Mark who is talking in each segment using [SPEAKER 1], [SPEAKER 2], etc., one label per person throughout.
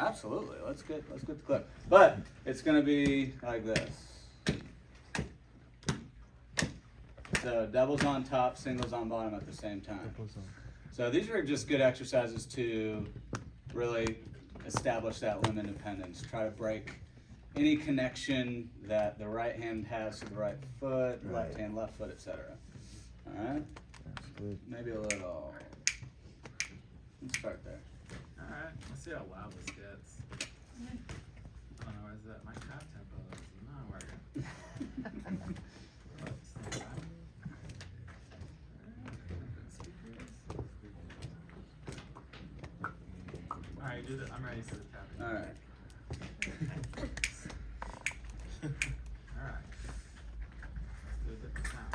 [SPEAKER 1] absolutely. Let's get the clip. But it's gonna be like this. So doubles on top, singles on bottom at the same time. So these are just good exercises to really establish that limb independence. Try to break any connection that the right hand has to the right foot, left hand, left foot, etc. All right? Maybe a little. Let's start there.
[SPEAKER 2] All right, let's see how loud this gets. I don't know, is that my crap tempo is not working. All right, I'm ready for the tapping.
[SPEAKER 1] All right.
[SPEAKER 2] All right. Let's do a different sound.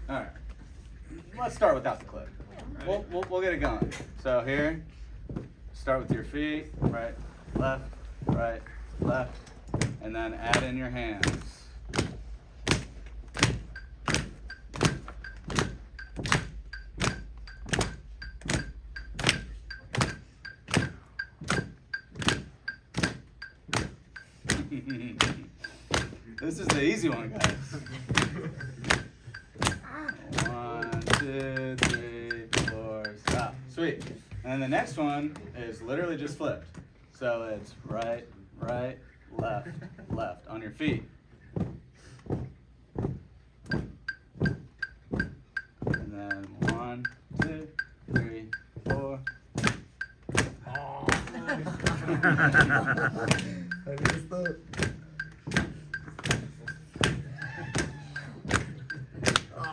[SPEAKER 1] All right. Let's start without the clip. We'll get it going. So here, start with your feet, right, left, and then add in your hands. This is the easy one, guys. 1, 2, 3, 4, stop. Sweet. And then the next one is literally just flipped. So it's right, left on your feet. And then 1, 2, 3, 4.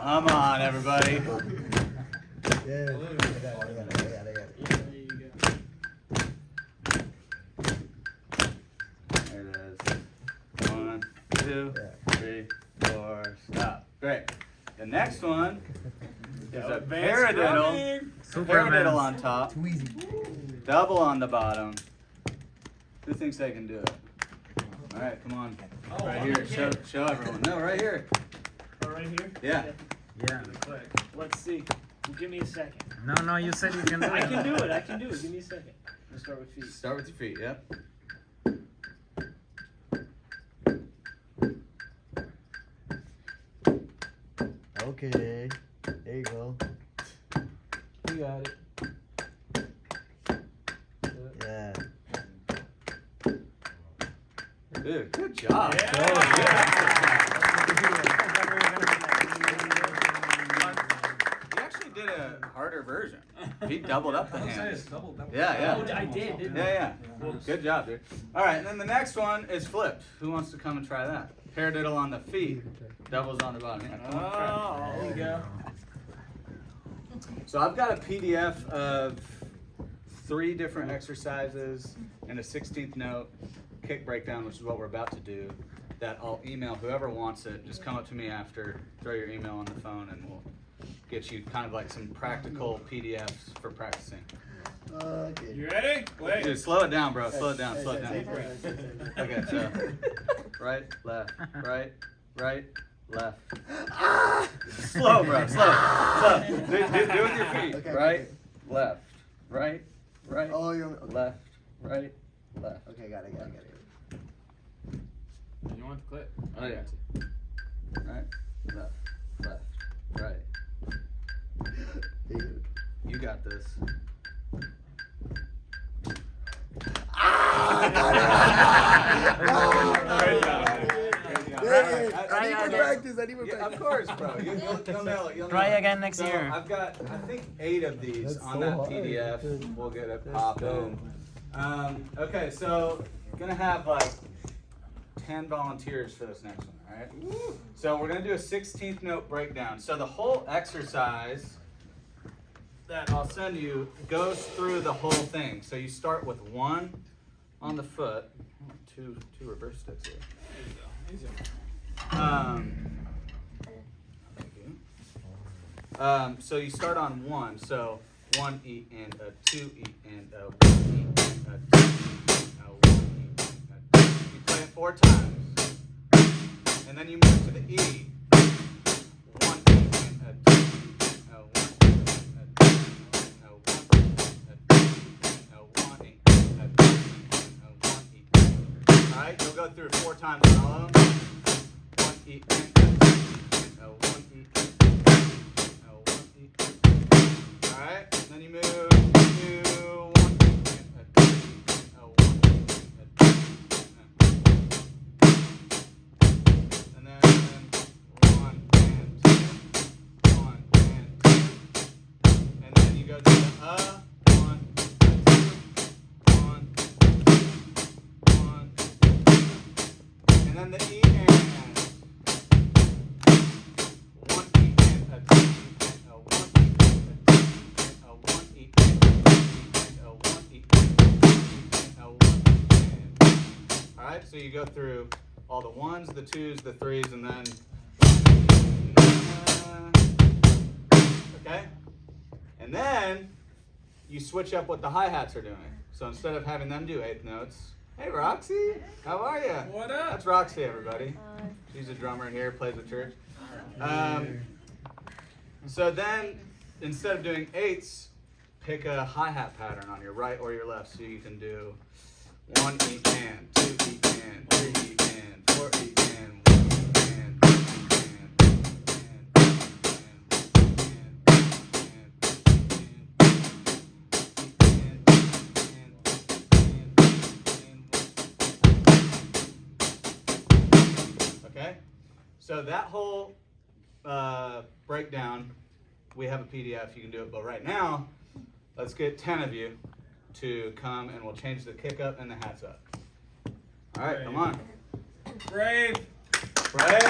[SPEAKER 1] Come on, everybody.
[SPEAKER 3] Yeah.
[SPEAKER 2] There you go.
[SPEAKER 1] There it is. 1, 2, 3, 4, stop. Great. The next one is a paradiddle. Paradiddle on top.
[SPEAKER 3] Too easy.
[SPEAKER 1] Double on the bottom. Who thinks they can do it? All right, come on. Right here. Show everyone. No, right here.
[SPEAKER 4] Oh, right here?
[SPEAKER 1] Yeah.
[SPEAKER 2] Yeah.
[SPEAKER 4] Let's see. Give me a second.
[SPEAKER 2] No, you said you can do it.
[SPEAKER 4] I can do it. Give me a second. Let's start with feet.
[SPEAKER 1] Start with your feet, yep.
[SPEAKER 3] Okay. There you go.
[SPEAKER 2] You got it.
[SPEAKER 3] Yeah.
[SPEAKER 1] Dude, good job.
[SPEAKER 4] Yeah.
[SPEAKER 1] He actually did a harder version. He doubled up the hands.
[SPEAKER 2] Double.
[SPEAKER 1] Yeah.
[SPEAKER 4] Oh, I did, didn't I?
[SPEAKER 1] Yeah. Good job, dude. All right, and then the next one is flipped. Who wants to come and try that? Paradiddle on the feet, doubles on the bottom. Yeah, come on, try it.
[SPEAKER 4] Oh, there you go.
[SPEAKER 1] So I've got a PDF of 3 different exercises and a 16th note kick breakdown, which is what we're about to do, that I'll email whoever wants it. Just come up to me after, throw your email on the phone, and we'll get you kind of like some practical PDFs for practicing.
[SPEAKER 3] Okay.
[SPEAKER 4] You ready? Wait.
[SPEAKER 1] Dude, slow it down, bro. Slow it down. Okay, so right, left, left. Slow, bro. Slow. Do it with your feet.
[SPEAKER 3] Okay,
[SPEAKER 1] Right,
[SPEAKER 3] okay.
[SPEAKER 1] left, right,
[SPEAKER 3] Oh, you're okay.
[SPEAKER 1] left, right, left.
[SPEAKER 3] Okay, got it.
[SPEAKER 2] You want the clip?
[SPEAKER 1] Oh, yeah. Right, left, right.
[SPEAKER 3] Dude.
[SPEAKER 1] You got this.
[SPEAKER 4] Great job.
[SPEAKER 3] I need more practice.
[SPEAKER 1] Of course, bro. You'll nail it.
[SPEAKER 2] Try again next
[SPEAKER 1] So
[SPEAKER 2] year.
[SPEAKER 1] I've got, I think, 8 of these
[SPEAKER 3] That's
[SPEAKER 1] on
[SPEAKER 3] so
[SPEAKER 1] that
[SPEAKER 3] hard.
[SPEAKER 1] PDF. We'll get it
[SPEAKER 3] That's
[SPEAKER 1] popping. Okay, so gonna have like 10 volunteers for this next one. All right. So we're gonna do a 16th note breakdown. So the whole exercise that I'll send you goes through the whole thing. So you start with 1 on the foot. Two reverse sticks here.
[SPEAKER 2] Easy.
[SPEAKER 1] Thank you. So you start on 1. So 1 E and a 2 E and a 1 E and a 2 E and a 1 E and a 2. You play it 4 times, and then you move to the E. 1 E and a 2 E and a 1 E and a 2 E and a 1 E go through 4 times on all of them. 1 E N L 1 E L 1 E. All right. Then you move to 1 E L 1 and then 1 and 2, 1 and 2, and then you go to the 1, 2, 1, 1, and then the E and 1 E and a 2 E and a 1 E and a 1 E and a 1 E and a 1 E. All right, so you go through all the 1s, the 2s, the 3s, and then okay, and then you switch up what the hi-hats are doing. So instead of having them do 8th notes, hey Roxy, how are you?
[SPEAKER 2] What up?
[SPEAKER 1] That's Roxy, everybody. She's a drummer here, plays at church. So then, instead of doing 8s, pick a hi-hat pattern on your right or your left. So you can do 1 E and 2 E and 3 E and 4 E and 1 E and 2 Okay, so that whole breakdown, we have a PDF, you can do it, but right now, let's get 10 of you to come and we'll change the kick up and the hats up. All right, come on.
[SPEAKER 2] Brave.
[SPEAKER 1] Brave.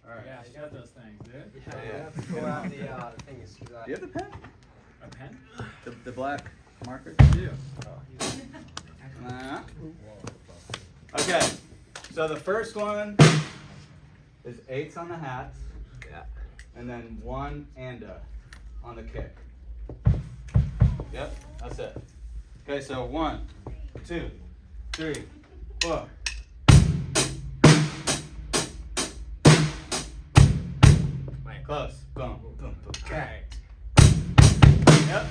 [SPEAKER 1] All right.
[SPEAKER 2] Yeah, you got those things, dude.
[SPEAKER 1] Yeah.
[SPEAKER 3] Pull out the things.
[SPEAKER 1] Do you have the pen?
[SPEAKER 2] A pen?
[SPEAKER 1] The black marker?
[SPEAKER 2] I do.
[SPEAKER 1] Okay, so the first one is 8s on the hats.
[SPEAKER 3] Yeah.
[SPEAKER 1] And then 1 and a on the kick. Yep, that's it. Okay, so 1, 2, 3, 4. Wait, close. Boom, boom, boom. Okay. Yep.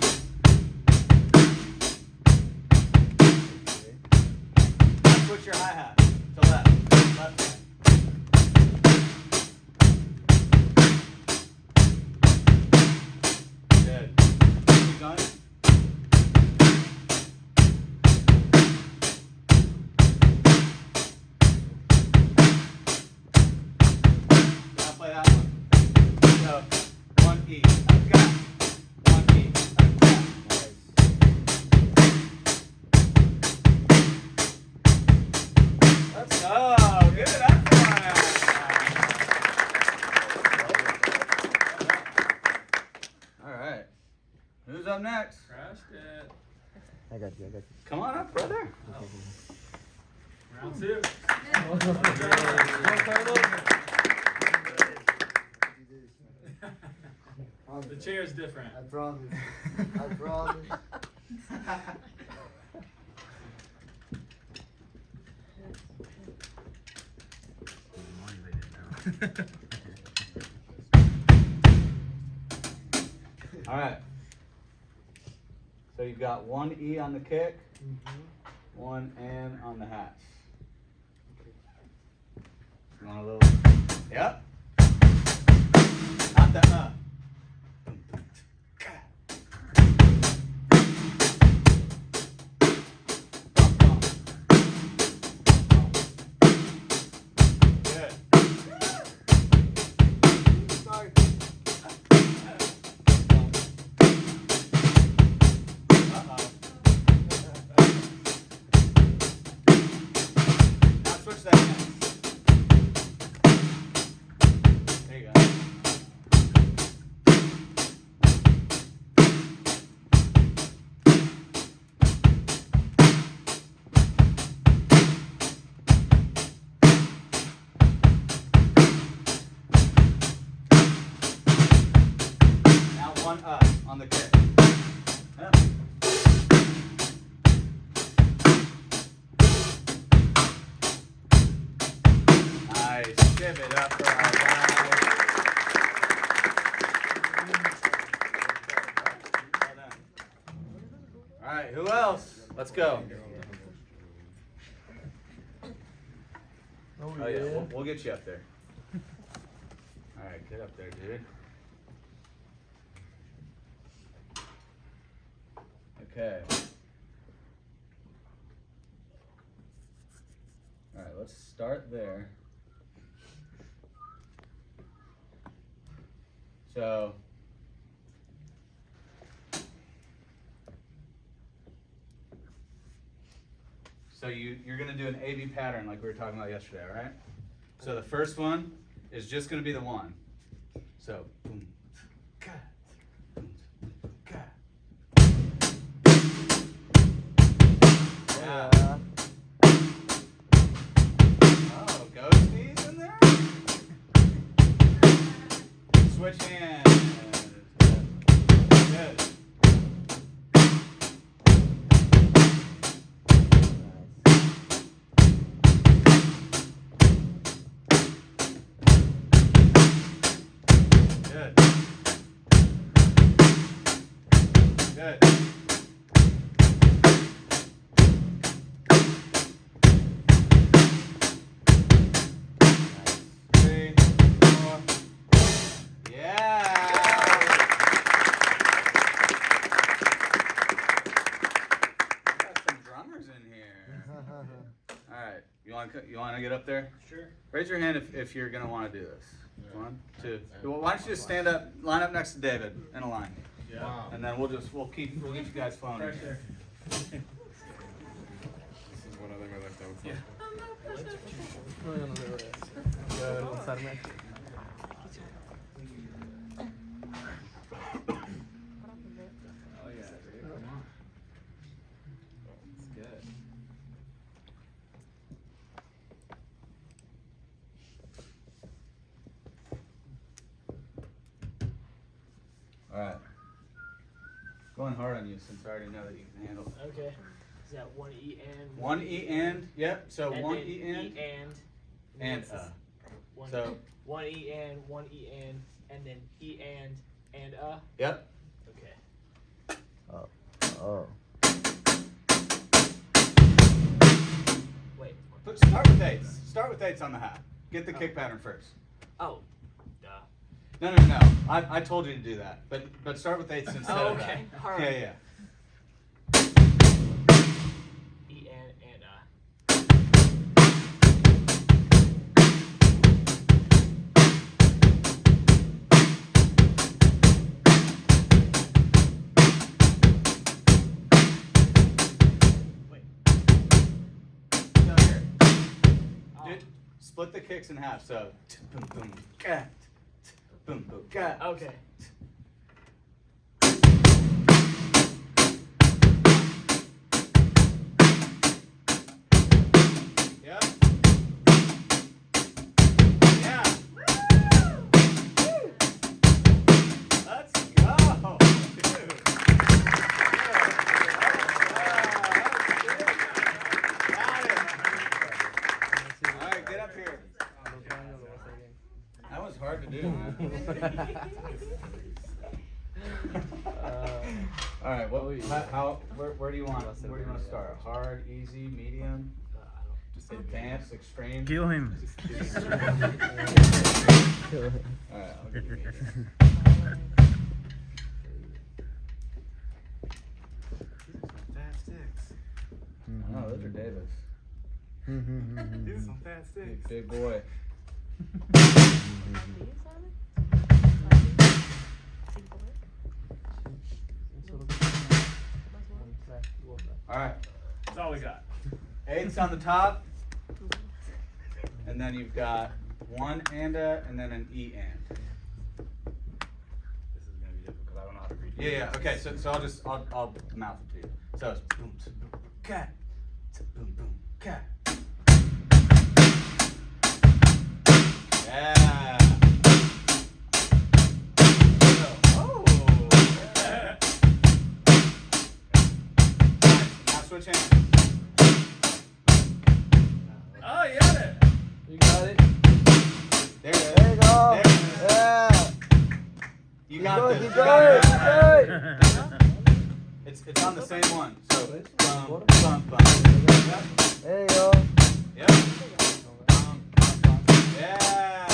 [SPEAKER 1] Switch your hi-hat to left. Left hand. Good. Keep going. Now play that one. So 1 E. I've got 1 E. I've got. Let's go. Give it up for him. All right. Who's up next?
[SPEAKER 2] Crashed it.
[SPEAKER 3] I got you.
[SPEAKER 1] Come on up, brother.
[SPEAKER 2] Round 2. The chair's different.
[SPEAKER 3] I promise. I promise.
[SPEAKER 1] All right. So you've got 1 E on the kick, 1 N on the hats. You want a little? Yep. Not the Good. Sorry. Now switch that next. There you go. Now 1 up on the kick. Yep. Nice. Give it up for our guys. Well done. All right, who else? Let's go. Oh yeah, we'll get you up there. All right, get up there, dude. Okay. All right, let's start there. So, you're gonna do an A-B pattern like we were talking about yesterday, all right? So the first one is just gonna be the one. So, boom, ka, boom, ka. Yeah. Oh, ghosties in there? Switch hands. Good. Good. Good. 3, 4. Yeah. Got some drummers in here. All right. You want to get up there?
[SPEAKER 4] Sure.
[SPEAKER 1] Raise your hand if you're gonna want to do this. 1, 2. Well, why don't you just stand up, line up next to David in a line,
[SPEAKER 4] Yeah.
[SPEAKER 2] Wow.
[SPEAKER 1] and then we'll get you guys flowing. in here.
[SPEAKER 4] This is what I think I left out.
[SPEAKER 2] Yeah. Oh yeah, dude. Come on. It's good.
[SPEAKER 1] All right. Going hard on you since I already know that you can handle it.
[SPEAKER 5] Okay. Is that 1 E and
[SPEAKER 1] 1 E and, yep. So
[SPEAKER 5] and
[SPEAKER 1] 1
[SPEAKER 5] then
[SPEAKER 1] E and and
[SPEAKER 5] what's this? One,
[SPEAKER 1] So
[SPEAKER 5] 1 E and then E and
[SPEAKER 1] yep.
[SPEAKER 5] Okay.
[SPEAKER 3] Oh.
[SPEAKER 5] Wait.
[SPEAKER 1] Start with eights. Start with eights on the half. Get the kick pattern first.
[SPEAKER 5] Oh. Duh.
[SPEAKER 1] No. I told you to do that, but start with eights instead
[SPEAKER 5] Oh,
[SPEAKER 1] of that.
[SPEAKER 5] okay. All right.
[SPEAKER 1] Yeah.
[SPEAKER 5] E and Wait.
[SPEAKER 1] So here.
[SPEAKER 5] Oh.
[SPEAKER 1] Dude, split the kicks in half. So boom boom ka, boom boom ka.
[SPEAKER 5] Okay.
[SPEAKER 1] Yep. Yeah. Let's go. Dude. Got it. All right, get up here. That was hard to do, man. All right, where do you want to start? Hard, easy, medium, advanced, extreme?
[SPEAKER 2] Kill him.
[SPEAKER 1] All right, I'll give you eight.
[SPEAKER 2] Fat sticks.
[SPEAKER 1] Oh, those are Davis.
[SPEAKER 2] These are some fat sticks.
[SPEAKER 1] Big boy. All right,
[SPEAKER 4] That's all we got.
[SPEAKER 1] eights on the top, and then you've got 1 and then an E and.
[SPEAKER 2] This is gonna be difficult because I don't know how to read.
[SPEAKER 1] Yeah. Okay. So I'll mouth it to you. So it's boom, boom, cat, boom, boom, cat. Yeah. Oh. Yeah. Now switch hands.
[SPEAKER 4] Oh, you got it.
[SPEAKER 3] You got it.
[SPEAKER 1] There you go.
[SPEAKER 3] There you go.
[SPEAKER 1] There it is.
[SPEAKER 3] Yeah.
[SPEAKER 1] You got this.
[SPEAKER 3] You
[SPEAKER 1] You
[SPEAKER 3] got it.
[SPEAKER 1] got
[SPEAKER 3] You got it.
[SPEAKER 1] it. It's on the same one. So bump, bump, bump. Yep.
[SPEAKER 3] There you go.
[SPEAKER 1] Yep. Bump, bump, bump. Yeah.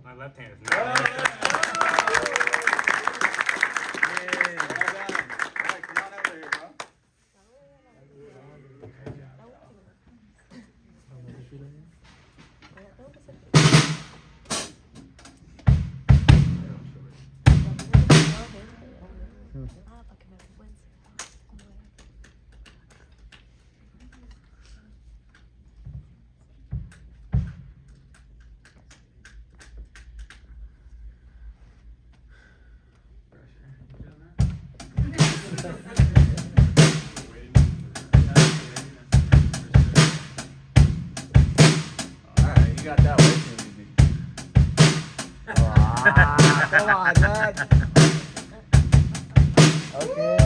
[SPEAKER 4] My left hand is
[SPEAKER 1] Oh,
[SPEAKER 4] not.
[SPEAKER 1] let's go. Well done. All right, come on over here, bro. All right, you got that way too easy.
[SPEAKER 3] Ah, come on, Dad. Okay.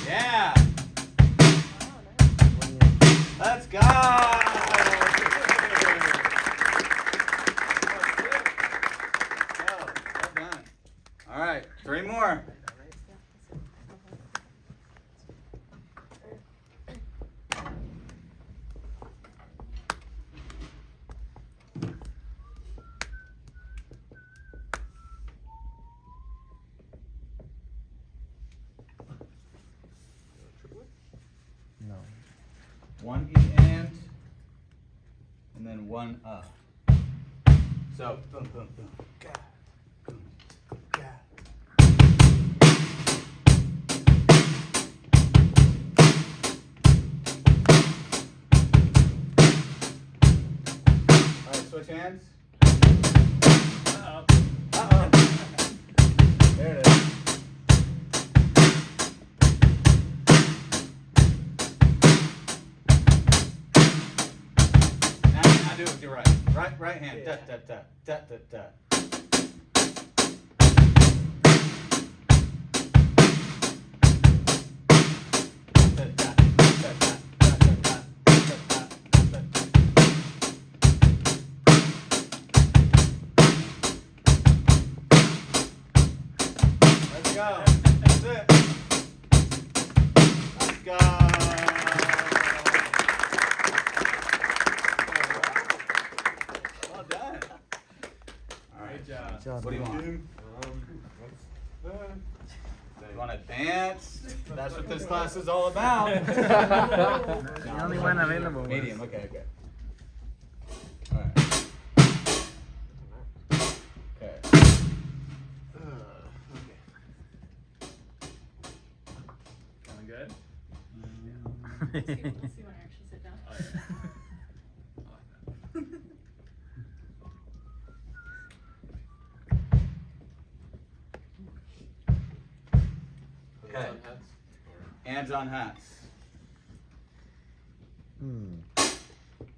[SPEAKER 1] Yeah. Let's go. Well done. All right, 3 more.
[SPEAKER 3] No.
[SPEAKER 1] 1 E and then 1 So boom, boom, boom. Ga, boom, ga. All right, switch hands.
[SPEAKER 4] Uh-oh.
[SPEAKER 1] Uh-oh. There it is. Now do it with your right. Right hand.
[SPEAKER 5] Yeah.
[SPEAKER 1] Da, da, da, da, da, da. Da, da, da, da, da, da, da, da, da, da. Let's go. That's it. Let's go. Well done. All right.
[SPEAKER 2] Good job.
[SPEAKER 3] Good job,
[SPEAKER 1] What do you
[SPEAKER 3] man.
[SPEAKER 1] want? You want to dance? That's what this class is all about.
[SPEAKER 3] The only one available.
[SPEAKER 1] Medium. Okay. Okay. All right. Okay.
[SPEAKER 2] Feeling good?
[SPEAKER 6] Let's see when I actually sit down.
[SPEAKER 2] Oh, yeah. I like that.
[SPEAKER 1] Okay. Hands on hats.
[SPEAKER 3] Hmm.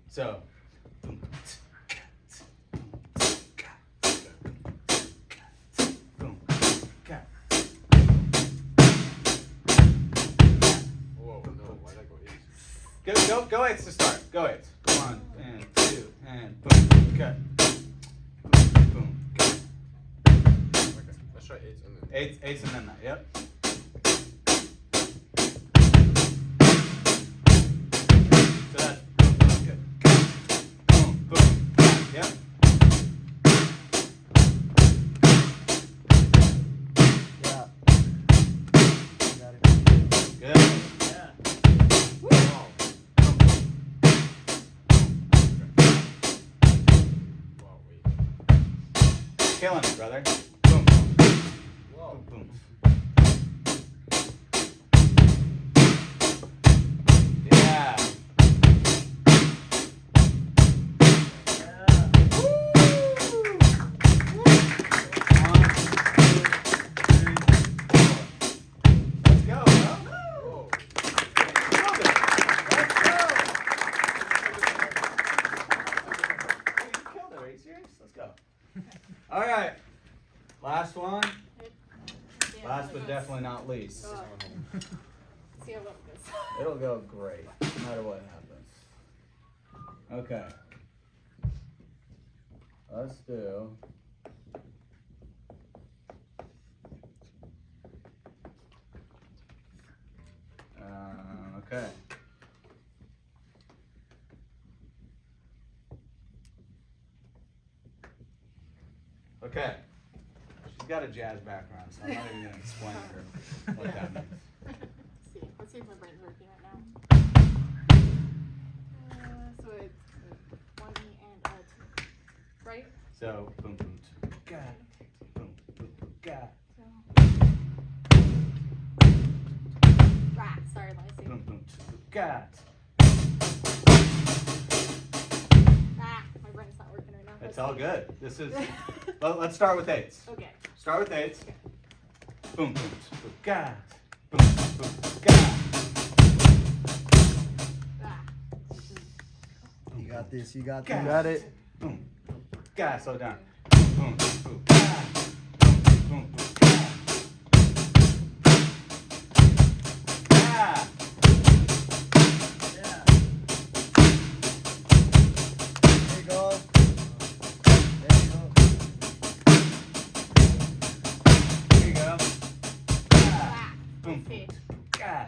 [SPEAKER 1] So.
[SPEAKER 2] Whoa, no, why'd I go easy?
[SPEAKER 1] Go eights to start. Go eights. 1 and 2 and boom, cut. Boom, boom, cut.
[SPEAKER 2] Okay, let's try eights and then.
[SPEAKER 1] Eights and then that. Yep. So that's boom, boom, good. Cut. Boom, boom, cut. Yep.
[SPEAKER 3] Yeah. Got it.
[SPEAKER 1] Good.
[SPEAKER 4] Yeah.
[SPEAKER 2] Wow. Wow, wait.
[SPEAKER 1] Killing it, brother. Boom, boom,
[SPEAKER 2] Whoa.
[SPEAKER 1] boom. Yeah. Let's go, bro.
[SPEAKER 2] Whoa.
[SPEAKER 1] Killed it. Let's go. Hey, you killed it. Are you serious? Let's go. All right. Last one. Last but definitely not least.
[SPEAKER 6] See how well it goes.
[SPEAKER 1] It'll go great, no matter what happens. Okay. let's do. Okay. Okay. She's got a jazz background, so I'm not even gonna explain to her what that means.
[SPEAKER 6] Let's see if my brain's working right now. So it's 1 E and a 2, right?
[SPEAKER 1] So boom boom got boom boom got
[SPEAKER 6] Sorry, let me see.
[SPEAKER 1] boom boom got.
[SPEAKER 6] My brain's not working right now.
[SPEAKER 1] It's all good. This is. Let's start with eights.
[SPEAKER 6] Okay.
[SPEAKER 1] Start with eights.
[SPEAKER 6] Okay.
[SPEAKER 1] Boom boom got boom boom got.
[SPEAKER 3] You got this. You got
[SPEAKER 1] Got
[SPEAKER 3] this. You got it.
[SPEAKER 1] Boom got. Slow down. Boom boom got. Boom boom got. Yeah.
[SPEAKER 3] There you go. There you go.
[SPEAKER 1] Here you go. Boom
[SPEAKER 6] Let's see.
[SPEAKER 1] got.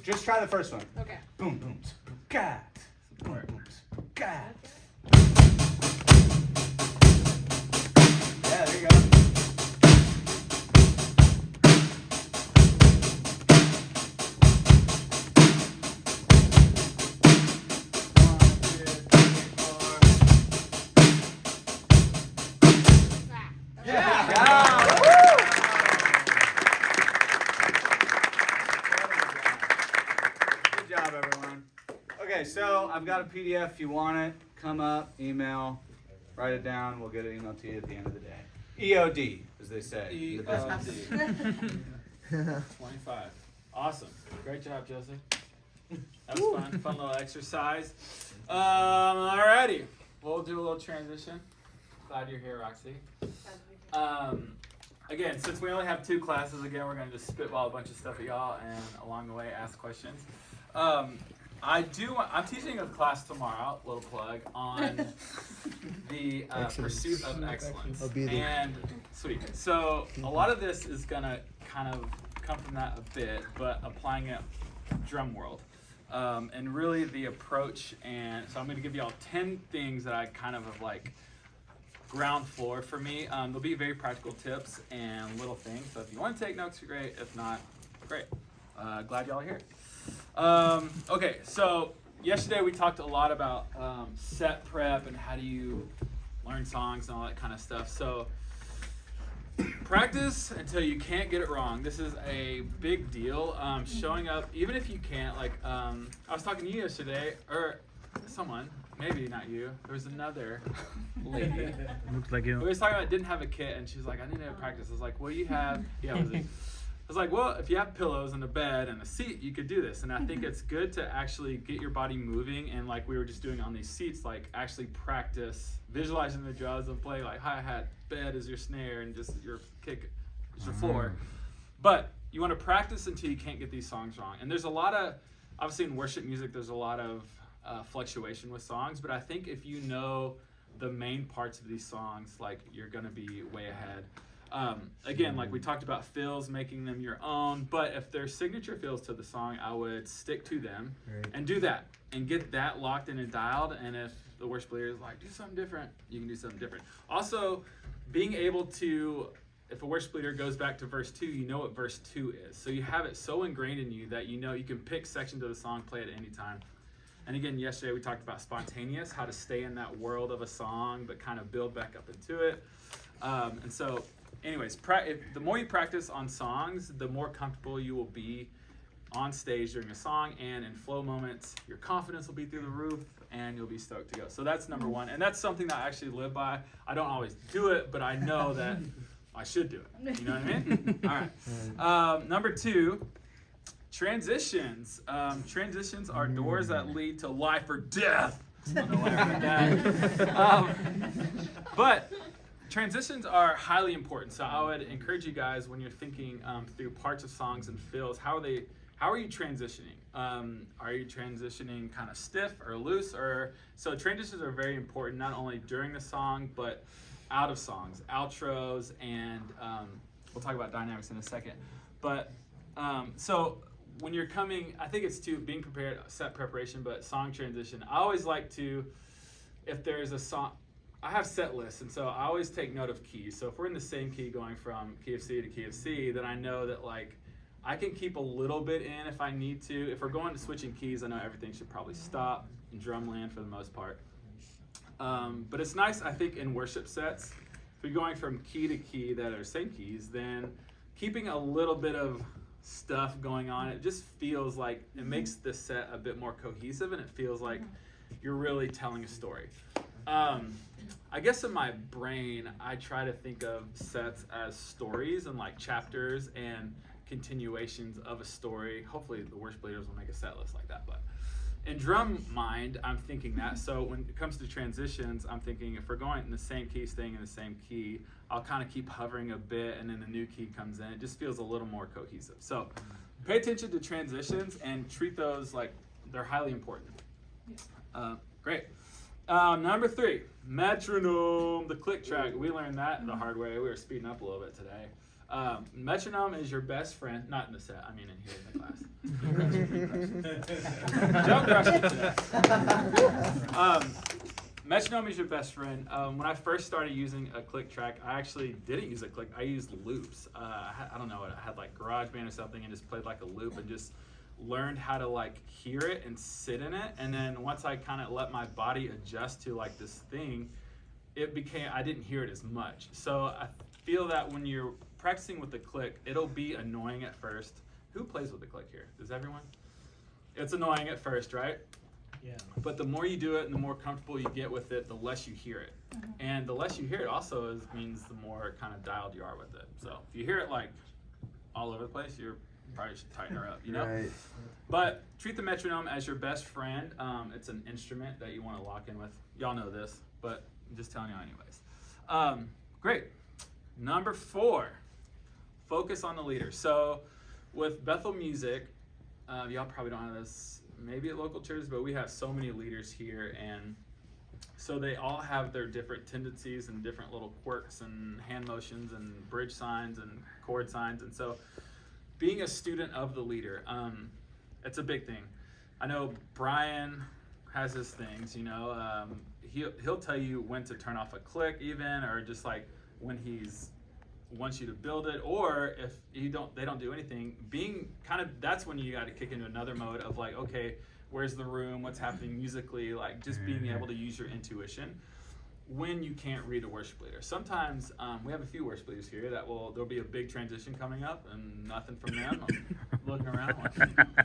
[SPEAKER 1] Just try the first one.
[SPEAKER 6] Okay.
[SPEAKER 1] Boom boom got. Boom boom got. Yeah, there you go. Good job, everyone. Okay, so I've got a PDF. If you want it, come up, email, write it down. We'll get it emailed to you at the end of the day. EOD, as they say. in the business.
[SPEAKER 2] 25. Awesome. Great job, Joseph. That was fun. Fun little exercise. Alrighty. We'll do a little transition. Glad you're here, Roxy. Again, since we only have 2 classes, again, we're going to just spitball a bunch of stuff at y'all and along the way ask questions. I'm teaching a class tomorrow, little plug, on the pursuit of excellence.
[SPEAKER 3] Obedience.
[SPEAKER 2] And sweet. So a lot of this is going to kind of come from that a bit, but applying it drum world. And really the approach, and so I'm going to give y'all 10 things that I kind of have like ground floor for me. There'll be very practical tips and little things. So if you want to take notes, great. If not, great. Glad y'all are here. Okay, so yesterday we talked a lot about set prep and how do you learn songs and all that kind of stuff. So practice until you can't get it wrong. This is a big deal. Showing up, even if you can't, like I was talking to you yesterday, or someone, maybe not you. There was another lady.
[SPEAKER 3] Looks like you.
[SPEAKER 2] We was talking about didn't have a kit, and she's like, I need to practice. I was like, what do you have? Yeah, it was I was like, well, if you have pillows and a bed and a seat, you could do this. And I think it's good to actually get your body moving, and like we were just doing on these seats, like actually practice visualizing the drums and play like hi-hat, bed is your snare, and just your kick is your floor. But you want to practice until you can't get these songs wrong. And there's a lot of, obviously in worship music, there's a lot of fluctuation with songs, but I think if you know the main parts of these songs, like you're gonna be way ahead. Again, like we talked about fills, making them your own, but if there's signature fills to the song, I would stick to them and do that and get that locked in and dialed. And if the worship leader is like, do something different, you can do something different. Also, being able to, if a worship leader goes back to verse 2, you know what verse 2 is. So you have it so ingrained in you that you know you can pick sections of the song, play it at any time. And again, yesterday we talked about spontaneous, how to stay in that world of a song, but kind of build back up into it. And so, anyways, the more you practice on songs, the more comfortable you will be on stage during a song, and in flow moments, your confidence will be through the roof, and you'll be stoked to go. So that's number one, and that's something that I actually live by. I don't always do it, but I know that I should do it. You know what I mean? All right. Number 2. Transitions. Transitions are doors that lead to life or death. But transitions are highly important. So I would encourage you guys when you're thinking through parts of songs and fills, how are they how are you transitioning? Are you transitioning kind of stiff or loose? So transitions are very important, not only during the song, but out of songs, outros, and we'll talk about dynamics in a second. But so when you're coming, I think it's being prepared, set preparation, but song transition. I always like to, if there's a song, I have set lists, and so I always take note of keys. So if we're in the same key going from key of C to key of C, then I know that like I can keep a little bit in if I need to. If we're going to switching keys, I know everything should probably stop in drumland for the most part. But it's nice, I think, in worship sets, if you're going from key to key that are same keys, then keeping a little bit of stuff going on, it just feels like it makes the set a bit more cohesive, and it feels like you're really telling a story. I guess in my brain, I try to think of sets as stories and like chapters and continuations of a story. Hopefully the worship leaders will make a set list like that, but in drum mind, I'm thinking that. So when it comes to transitions, I'm thinking if we're going in the same key, staying in the same key, I'll kind of keep hovering a bit, and then the new key comes in. It just feels a little more cohesive. So pay attention to transitions and treat those like they're highly important. Great. Number 3, metronome, the click track. We learned that the hard way. We were speeding up a little bit today. Metronome is your best friend, not in the set, I mean in here in the class. Don't crush it today. Metronome is your best friend. When I first started using a click track, I actually didn't use a click, I used loops. I don't know, I had like GarageBand or something and just played like a loop and just learned how to like hear it and sit in it. And then once I kind of let my body adjust to like this thing, I didn't hear it as much. So I feel that when you're practicing with the click, it'll be annoying at first. Who plays with the click here? Does everyone? It's annoying at first, right?
[SPEAKER 5] Yeah.
[SPEAKER 2] But the more you do it and the more comfortable you get with it, the less you hear it. And the less you hear it also means the more kind of dialed you are with it. So if you hear it like all over the place, you're probably should tighten her up, you know?
[SPEAKER 3] Right.
[SPEAKER 2] But treat the metronome as your best friend. It's an instrument that you want to lock in with. Y'all know this, but I'm just telling you anyways. Great. Number 4, focus on the leader. So with Bethel Music, y'all probably don't have this maybe at local churches, but we have so many leaders here, and so they all have their different tendencies and different little quirks and hand motions and bridge signs and chord signs. And so being a student of the leader, it's a big thing. I know Brian has his things, you know, he'll tell you when to turn off a click even, or just like when wants you to build it, or if they don't do anything, that's when you got to kick into another mode of like, okay, where's the room, what's happening musically, like just being able to use your intuition when you can't read a worship leader. Sometimes we have a few worship leaders here there'll be a big transition coming up and nothing from them. I'm looking around like,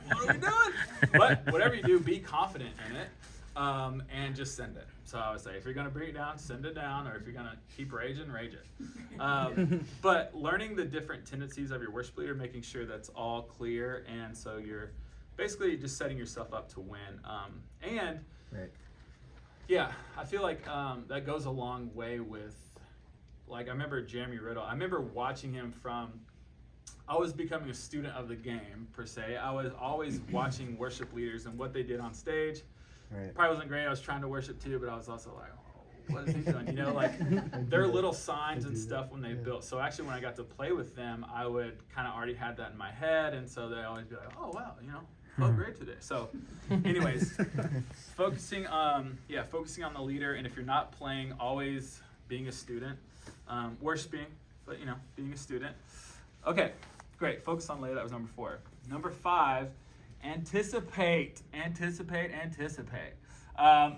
[SPEAKER 2] what are we doing? But whatever you do, be confident in it, and just send it. So I would say, if you're going to bring it down, send it down, or if you're going to keep raging, rage it. But learning the different tendencies of your worship leader, making sure that's all clear, and so you're basically just setting yourself up to win. And
[SPEAKER 3] Right.
[SPEAKER 2] yeah, I feel like that goes a long way with, like, I remember Jeremy Riddle. I remember watching him I was becoming a student of the game, per se. I was always watching worship leaders and what they did on stage.
[SPEAKER 3] Right.
[SPEAKER 2] Probably wasn't great. I was trying to worship too, but I was also like, oh, what is he doing? You know, like their little signs and stuff when they built. So actually, when I got to play with them, I would kind of already had that in my head, and so they always be like, oh wow, you know, felt great today. So, anyways, focusing on the leader, and if you're not playing, always being a student, worshiping, but you know, being a student. Okay, great. Focus on leader. That was number 4. Number 5. Anticipate.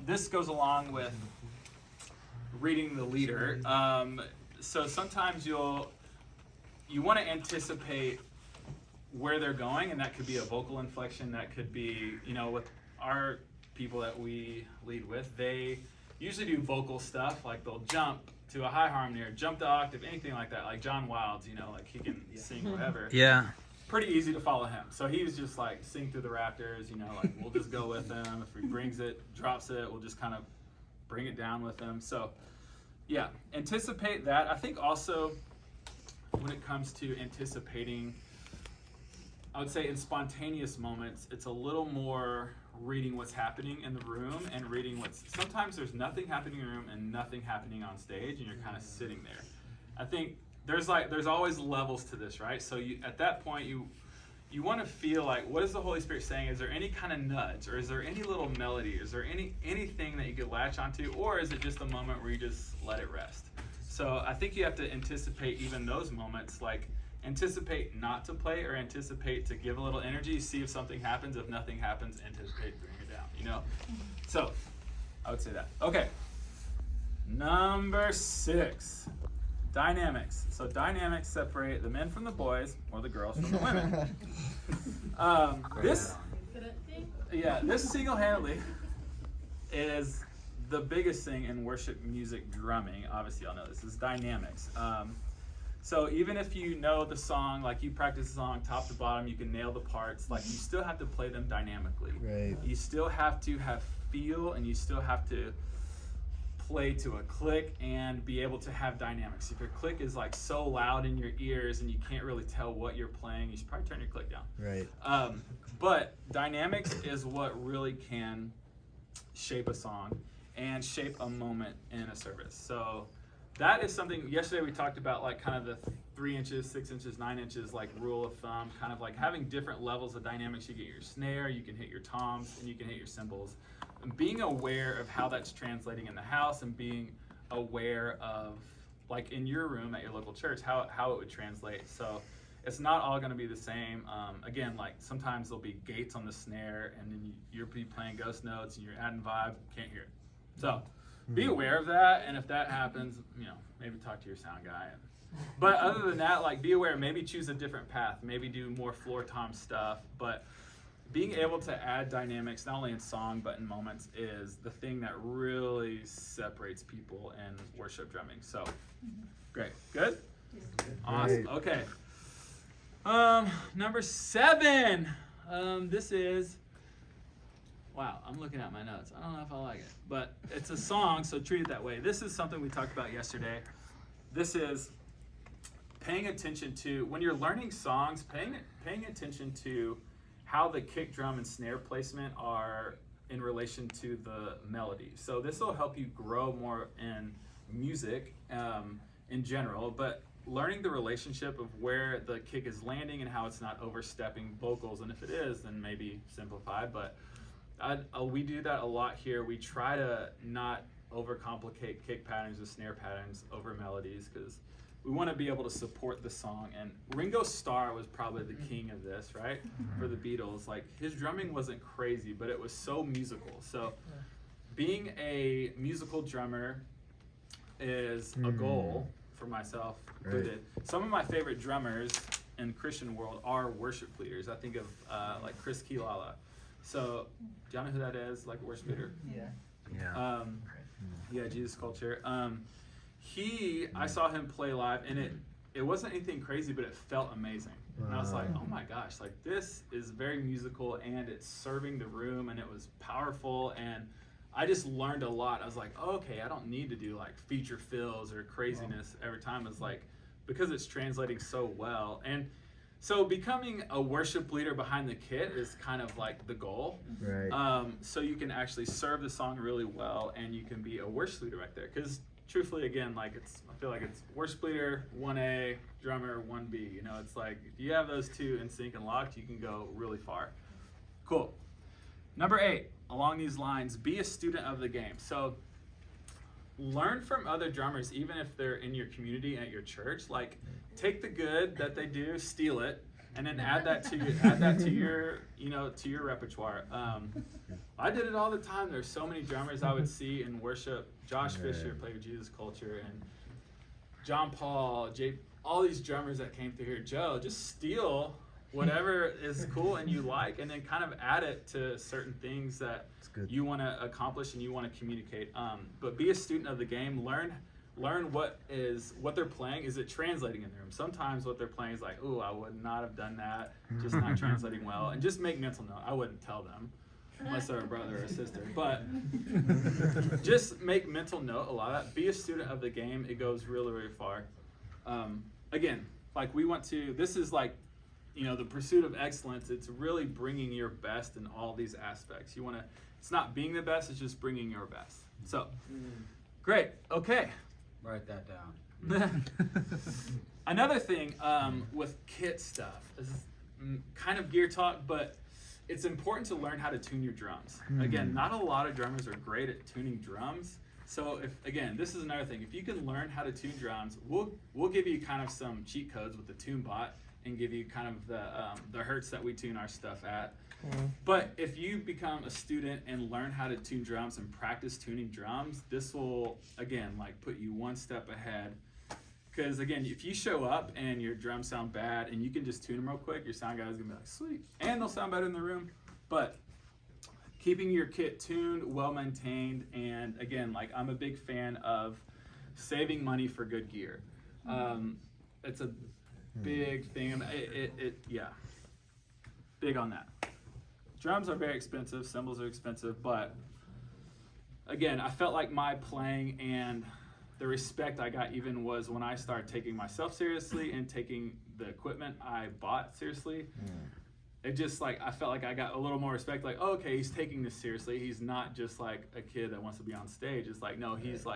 [SPEAKER 2] This goes along with reading the leader. So sometimes you want to anticipate where they're going, and that could be a vocal inflection. That could be, you know, with our people that we lead with, they usually do vocal stuff, like they'll jump to a high harmony or jump the octave, anything like that. Like John Wilds, you know, like he can sing whatever.
[SPEAKER 7] Yeah.
[SPEAKER 2] Pretty easy to follow him. So he's just like sing through the rafters, you know, like we'll just go with him. If he brings it, drops it, we'll just kind of bring it down with him. So yeah, anticipate that. I think also when it comes to anticipating, I would say in spontaneous moments, it's a little more reading what's happening in the room and reading sometimes there's nothing happening in the room and nothing happening on stage, and you're kind of sitting there. I think there's always levels to this, right? So at that point, you want to feel like, what is the Holy Spirit saying? Is there any kind of nudge, or is there any little melody? Is there anything that you could latch onto, or is it just a moment where you just let it rest? So I think you have to anticipate even those moments, like anticipate not to play or anticipate to give a little energy, see if something happens. If nothing happens, anticipate bring it down, So I would say that. Okay. Number 6, dynamics. So dynamics separate the men from the boys or the girls from the women. This single-handedly is the biggest thing in worship music drumming. Obviously, y'all know this is dynamics. So even if you know the song, like you practice the song top to bottom, you can nail the parts, like you still have to play them dynamically.
[SPEAKER 3] Right.
[SPEAKER 2] You still have to have feel, and you still have to play to a click and be able to have dynamics. If your click is like so loud in your ears and you can't really tell what you're playing, you should probably turn your click down.
[SPEAKER 3] Right.
[SPEAKER 2] But dynamics is what really can shape a song and shape a moment in a service. So that is something, yesterday we talked about like kind of the 3 inches, 6 inches, 9 inches, like rule of thumb, kind of like having different levels of dynamics. You get your snare, you can hit your toms, and you can hit your cymbals. And being aware of how that's translating in the house, and being aware of, like in your room at your local church, how it would translate. So it's not all going to be the same. Again, like sometimes there'll be gates on the snare, and then you'll be playing ghost notes, and you're adding vibe, can't hear it. So be aware of that, and if that happens, maybe talk to your sound guy. But other than that, like be aware, maybe choose a different path, maybe do more floor tom stuff. But being able to add dynamics, not only in song, but in moments, is the thing that really separates people in worship drumming. So, great. Good? Awesome. Okay. Number 7. This is, wow, I'm looking at my notes. I don't know if I like it, but it's a song, so treat it that way. This is something we talked about yesterday. This is paying attention to, when you're learning songs, paying attention to how the kick drum and snare placement are in relation to the melody. So this will help you grow more in music in general, but learning the relationship of where the kick is landing and how it's not overstepping vocals, and if it is, then maybe simplify. But we do that a lot here. We try to not overcomplicate kick patterns or snare patterns over melodies, because we want to be able to support the song. And Ringo Starr was probably the king of this, right? For the Beatles. Like, his drumming wasn't crazy, but it was so musical. So being a musical drummer is a goal for myself included. Right. Some of my favorite drummers in Christian world are worship leaders. I think of like Chris Kilala. So, do you know who that is? Like a worship leader?
[SPEAKER 3] Yeah.
[SPEAKER 2] Yeah, Jesus Culture. I saw him play live, and it wasn't anything crazy, but it felt amazing. And I was like, oh my gosh, like this is very musical, and it's serving the room, and it was powerful, and I just learned a lot. I was like, oh, okay, I don't need to do like feature fills or craziness every time. It's like, because it's translating so well. And so becoming a worship leader behind the kit is kind of like the goal.
[SPEAKER 3] Right.
[SPEAKER 2] So you can actually serve the song really well, and you can be a worship leader right there. Because truthfully, again, like I feel like it's worship leader 1A, drummer 1B. It's like if you have those two in sync and locked, you can go really far. Cool. Number 8, along these lines, be a student of the game. So learn from other drummers, even if they're in your community at your church. Like, take the good that they do, steal it, and then add that to your to your repertoire. I did it all the time. There's so many drummers I would see in worship. Josh Fisher played with Jesus Culture, and John Paul, all these drummers that came through here. Joe, just steal whatever is cool and you like, and then kind of add it to certain things that you want to accomplish and you want to communicate. But be a student of the game. Learn what they're playing. Is it translating in the room? Sometimes what they're playing is like, ooh, I would not have done that. Just not translating well. And just make mental note. I wouldn't tell them unless they're a brother or a sister. But just make mental note a lot of that. Be a student of the game. It goes really, really far. Again, like this is like the pursuit of excellence, it's really bringing your best in all these aspects. It's not being the best, it's just bringing your best. So, great. Okay.
[SPEAKER 1] Write that down.
[SPEAKER 2] Another thing with kit stuff is kind of gear talk, but it's important to learn how to tune your drums. Again, not a lot of drummers are great at tuning drums. So this is another thing. If you can learn how to tune drums, we'll give you kind of some cheat codes with the tune bot and give you kind of the hertz that we tune our stuff at. But if you become a student and learn how to tune drums and practice tuning drums, this will again put you one step ahead. Because again, if you show up and your drums sound bad and you can just tune them real quick, your sound guy's gonna be like, sweet, and they'll sound better in the room. But keeping your kit tuned, well maintained, and again, I'm a big fan of saving money for good gear. It's a big thing. Big on that. Drums are very expensive, cymbals are expensive, but again, I felt like my playing and the respect I got even was when I started taking myself seriously and taking the equipment I bought seriously. It just I felt like I got a little more respect, oh, okay, he's taking this seriously. He's not just a kid that wants to be on stage. It's no, he's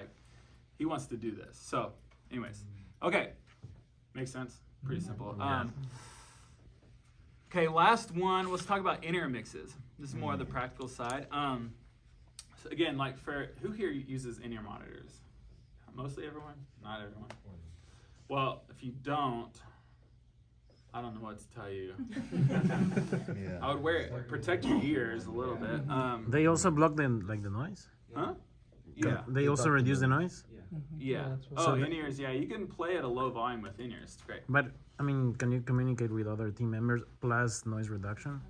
[SPEAKER 2] he wants to do this. So anyways, okay, makes sense, pretty simple. Okay, last one, let's talk about in-ear mixes. This is more of the practical side. So again, for who here uses in-ear monitors? Mostly everyone? Not everyone. Well, if you don't, I don't know what to tell you. I would wear it, protect your ears a little bit.
[SPEAKER 7] They also block the noise?
[SPEAKER 2] Huh? Yeah.
[SPEAKER 7] They also reduce the noise?
[SPEAKER 2] Yeah.
[SPEAKER 7] So
[SPEAKER 2] in-ears, yeah. You can play at a low volume with in-ears. It's great.
[SPEAKER 7] But, can you communicate with other team members plus noise reduction?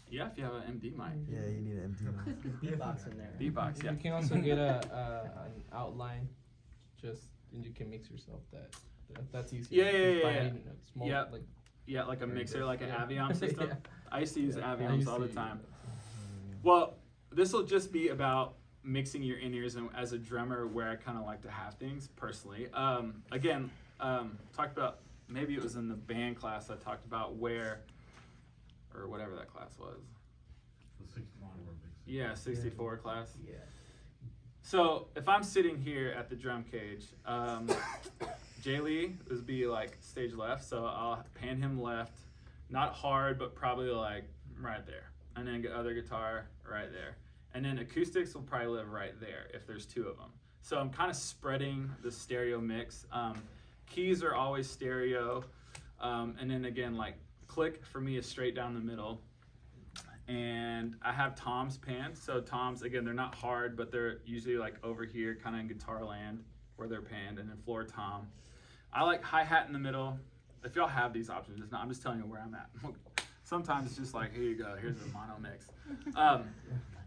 [SPEAKER 2] Yeah, if you have an MD mic.
[SPEAKER 3] Yeah, you need an empty mic.
[SPEAKER 5] Beatbox in there.
[SPEAKER 2] Beatbox, yeah.
[SPEAKER 5] You can also get an outline, and you can mix yourself. That's easy.
[SPEAKER 2] Yeah. Yeah, like a mixer, like an Aviom system.
[SPEAKER 5] Yeah.
[SPEAKER 2] I used to use
[SPEAKER 5] I
[SPEAKER 2] Avioms
[SPEAKER 5] used
[SPEAKER 2] all
[SPEAKER 5] to
[SPEAKER 2] the
[SPEAKER 5] use
[SPEAKER 2] time. Well, this will just be about mixing your in-ears, and as a drummer, where I kind of like to have things personally. Talked about, maybe it was in the band class, I talked about where, or whatever that class was.
[SPEAKER 8] The 64
[SPEAKER 2] Yeah, 64 class.
[SPEAKER 5] Yeah.
[SPEAKER 2] So if I'm sitting here at the drum cage, Jay Lee would be stage left, so I'll pan him left, not hard, but probably right there. And then other guitar right there. And then acoustics will probably live right there if there's two of them. So I'm kind of spreading the stereo mix. Keys are always stereo. And then again, click for me is straight down the middle. And I have toms panned. So toms, again, they're not hard, but they're usually over here, kind of in guitar land where they're panned, and then floor tom. I like hi-hat in the middle. If y'all have these options, it's not, I'm just telling you where I'm at. Sometimes it's just here you go, here's the mono mix.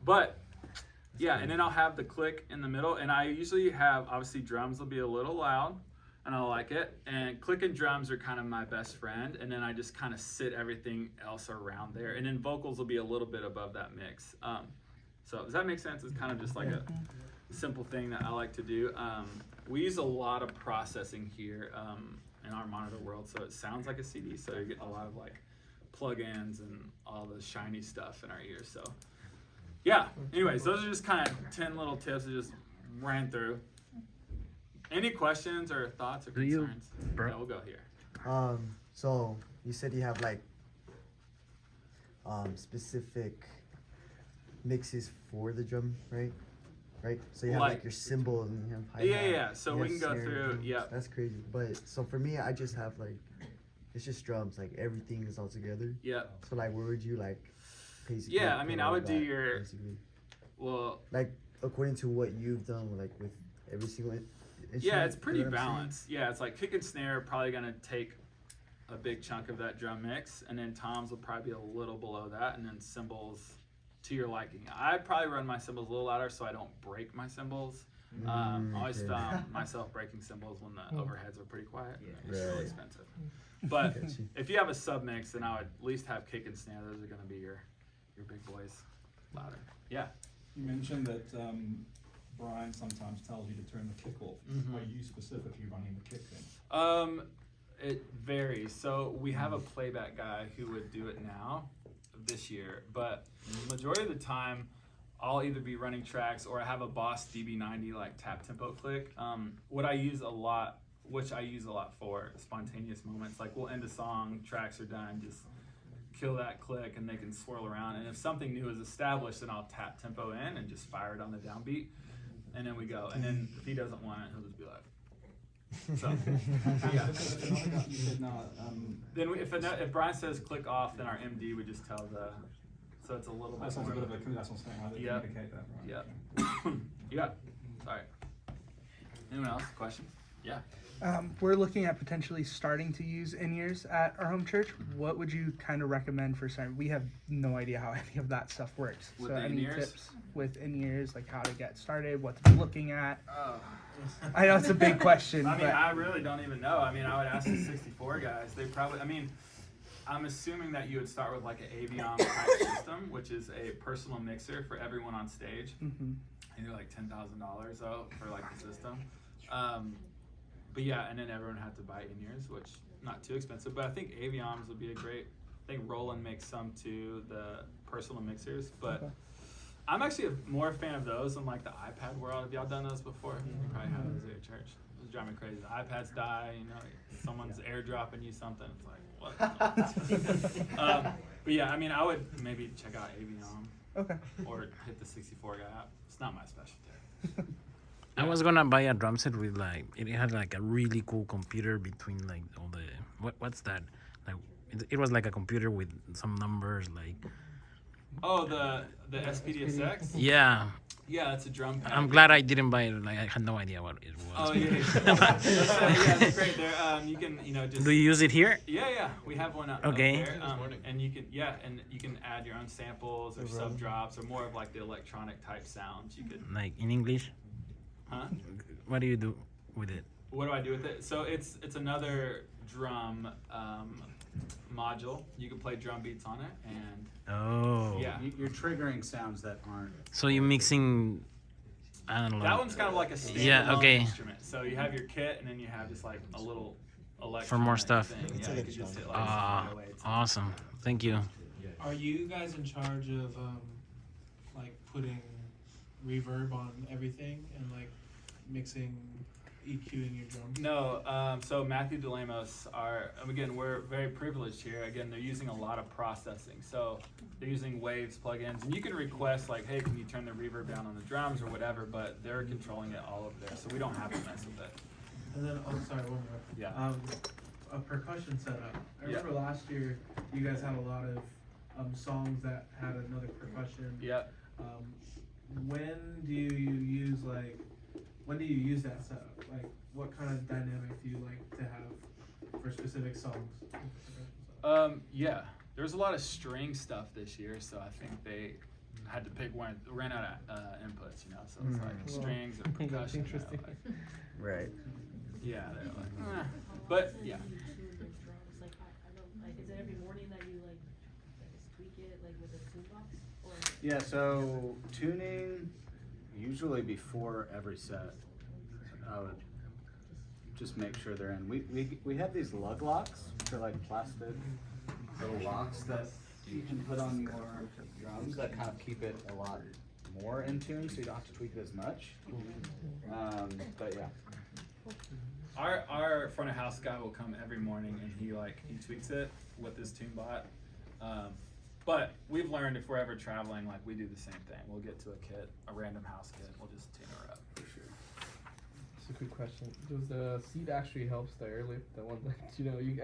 [SPEAKER 2] But yeah, and then I'll have the click in the middle, and I usually have, obviously drums will be a little loud, and I like it, and click and drums are kind of my best friend, and then I just kind of sit everything else around there, and then vocals will be a little bit above that mix. So does that make sense? It's kind of just a simple thing that I like to do. We use a lot of processing here in our monitor world, so it sounds like a CD, so you get a lot of plugins and all the shiny stuff in our ears. So yeah, anyways, those are just kind of 10 little tips I just ran through. Any questions or thoughts or concerns? Yeah, we'll go here.
[SPEAKER 3] So you said you have specific mixes for the drum, right? Right. So you have your cymbal and you have hi-hat.
[SPEAKER 2] Yeah. So we can go through. Yeah.
[SPEAKER 3] That's crazy. But so for me, I just have it's just drums. Everything is all together.
[SPEAKER 2] Yeah.
[SPEAKER 3] So where would you basically?
[SPEAKER 2] Yeah, I mean, I would do your.
[SPEAKER 3] Basically.
[SPEAKER 2] Well.
[SPEAKER 3] According to what you've done, with every single.
[SPEAKER 2] Yeah, it's pretty balanced. Yeah, it's kick and snare probably gonna take a big chunk of that drum mix, and then toms will probably be a little below that, and then cymbals to your liking. I probably run my cymbals a little louder so I don't break my cymbals. I always found myself breaking cymbals when the overheads are pretty quiet. Yeah. It's really expensive. But if you have a sub mix, then I would at least have kick and snare. Those are gonna be your big boys louder. Yeah.
[SPEAKER 8] You mentioned that Brian sometimes tells you to turn the kick off. Are you specifically running the kick then?
[SPEAKER 2] It varies. So we have a playback guy who would do it now, this year, but majority of the time, I'll either be running tracks or I have a Boss DB90 like tap tempo click. What I use a lot, which I use a lot for spontaneous moments, like we'll end a song, tracks are done, just kill that click and they can swirl around. And if something new is established, then I'll tap tempo in and just fire it on the downbeat, and then we go. And then if he doesn't want it, he'll just be like. So, yeah.
[SPEAKER 8] You said no,
[SPEAKER 2] Then if Brian says click off, then our MD would just tell the. So it's a little
[SPEAKER 8] that
[SPEAKER 2] bit
[SPEAKER 8] sounds
[SPEAKER 2] more.
[SPEAKER 8] a bit of a, that's what I'm saying, how they
[SPEAKER 2] Yeah.
[SPEAKER 8] communicate that, right?
[SPEAKER 2] Yeah. Yeah. Sorry. Anyone else? Questions? Yeah.
[SPEAKER 9] We're looking at potentially starting to use in-ears at our home church. What would you kind of recommend for starting? We have no idea how any of that stuff works.
[SPEAKER 2] With
[SPEAKER 9] so
[SPEAKER 2] the
[SPEAKER 9] any
[SPEAKER 2] in-ears?
[SPEAKER 9] tips with in-ears, like how to get started, what to be looking at? I know it's a big question,
[SPEAKER 2] I mean,
[SPEAKER 9] but
[SPEAKER 2] I really don't even know. I mean, I would ask the 64 guys. They probably, I mean, I'm assuming that you would start with like an Avion type system, which is a personal mixer for everyone on stage.
[SPEAKER 9] Mhm.
[SPEAKER 2] And they're like $10,000 though for like the system. But yeah, and then everyone had to buy in-ears, which not too expensive. But I think Avions would be a great. I think Roland makes some too, the personal mixers. But
[SPEAKER 9] Okay.
[SPEAKER 2] I'm actually more a fan of those than like the iPad world. Have y'all done those before? You probably have those at your church. Those drive me crazy. The iPads die. You know, someone's airdropping you something. It's like what? But yeah, I mean, I would maybe check out Avion
[SPEAKER 9] okay.
[SPEAKER 2] or hit the 64 guy out. It's not my specialty.
[SPEAKER 7] I was gonna buy a drum set with like it had like a really cool computer between like all the what's that like it was like a computer with some numbers like
[SPEAKER 2] Oh, the SPDSX?
[SPEAKER 7] yeah.
[SPEAKER 2] Yeah, it's a drum pad.
[SPEAKER 7] I'm glad I didn't buy it. Like I had no idea what it was.
[SPEAKER 2] Oh yeah, yeah, it's great. There, you can, just.
[SPEAKER 7] Do you use it here?
[SPEAKER 2] Yeah, we have one up
[SPEAKER 7] Okay.
[SPEAKER 2] there. And you can add your own samples or sub drops or more of like the electronic type sounds. You could,
[SPEAKER 7] Like in English?
[SPEAKER 2] huh?
[SPEAKER 7] What do you do with it?
[SPEAKER 2] What do I do with it? So it's another drum module. You can play drum beats on it, and
[SPEAKER 7] Oh.
[SPEAKER 2] yeah.
[SPEAKER 1] You're triggering sounds that aren't.
[SPEAKER 7] So you're mixing. I don't know.
[SPEAKER 2] That one's kind of like a standalone
[SPEAKER 7] Yeah, okay.
[SPEAKER 2] instrument. So you have your kit, and then you have just like a little electronic
[SPEAKER 7] For more stuff.
[SPEAKER 2] thing.
[SPEAKER 3] It's
[SPEAKER 2] Yeah,
[SPEAKER 3] like
[SPEAKER 2] you
[SPEAKER 3] a
[SPEAKER 2] could just
[SPEAKER 3] drum.
[SPEAKER 2] hit like
[SPEAKER 7] Ah,
[SPEAKER 2] 808 something.
[SPEAKER 7] awesome. Thank you.
[SPEAKER 10] Are you guys in charge of like putting reverb on everything and like mixing, EQing your drums?
[SPEAKER 2] No, so Matthew DeLamos again, we're very privileged here. Again, they're using a lot of processing. So they're using Waves plugins, and you can request like, hey, can you turn the reverb down on the drums or whatever, but they're controlling it all over there. So we don't have to mess with it.
[SPEAKER 10] And then, oh, sorry, one more.
[SPEAKER 2] Yeah.
[SPEAKER 10] A percussion setup. I
[SPEAKER 2] Yeah.
[SPEAKER 10] remember last year you guys had a lot of songs that had another percussion.
[SPEAKER 2] Yep.
[SPEAKER 10] When do you use that setup? Like, what kind of dynamic do you like to have for specific songs?
[SPEAKER 2] Yeah, there was a lot of string stuff this year, so I think they had to pick one. Ran out of inputs, so it's like
[SPEAKER 5] Well,
[SPEAKER 2] strings or
[SPEAKER 5] that's
[SPEAKER 2] percussion.
[SPEAKER 5] interesting.
[SPEAKER 3] Right.
[SPEAKER 2] Yeah, they're like, but yeah.
[SPEAKER 6] Like, I don't, like, is it every morning that you like just tweak it like with a tune box? Or
[SPEAKER 1] Yeah, so tuning usually before every set. I would just make sure they're in. We have these lug locks, which are like plastic little locks that you can put on your drums that kind of keep it a lot more in tune, so you don't have to tweak it as much. But yeah.
[SPEAKER 2] Our front of house guy will come every morning and he tweaks it with his tune bot. But we've learned if we're ever traveling, like we do the same thing. We'll get to a random house kit. We'll just tune her up for sure.
[SPEAKER 5] Just a quick question. Does the seat actually helps the airlift? The one that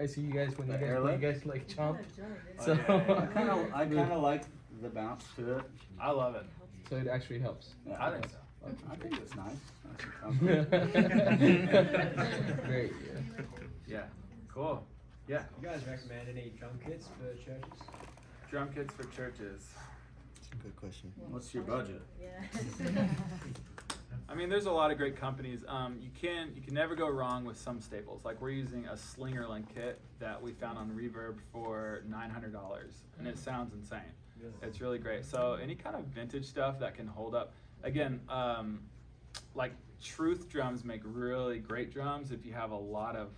[SPEAKER 5] I see you guys when
[SPEAKER 1] The
[SPEAKER 5] you guys
[SPEAKER 1] airlift?
[SPEAKER 5] like jump.
[SPEAKER 6] yeah,
[SPEAKER 5] So
[SPEAKER 1] I kind of like the bounce to it.
[SPEAKER 2] I love it.
[SPEAKER 5] So it actually helps.
[SPEAKER 1] Yeah,
[SPEAKER 2] I think so.
[SPEAKER 1] I think it's nice. Nice and comfy.
[SPEAKER 5] Great.
[SPEAKER 2] Yeah. Cool. Yeah.
[SPEAKER 11] You guys recommend any drum kits for the churches?
[SPEAKER 2] Drum kits for churches.
[SPEAKER 3] That's a good question.
[SPEAKER 1] What's your budget?
[SPEAKER 6] Yeah.
[SPEAKER 2] I mean, there's a lot of great companies. You can never go wrong with some staples. Like we're using a Slingerland kit that we found on Reverb for $900, and it sounds insane. It's really great. So any kind of vintage stuff that can hold up. Again, like Truth drums make really great drums if you have a lot of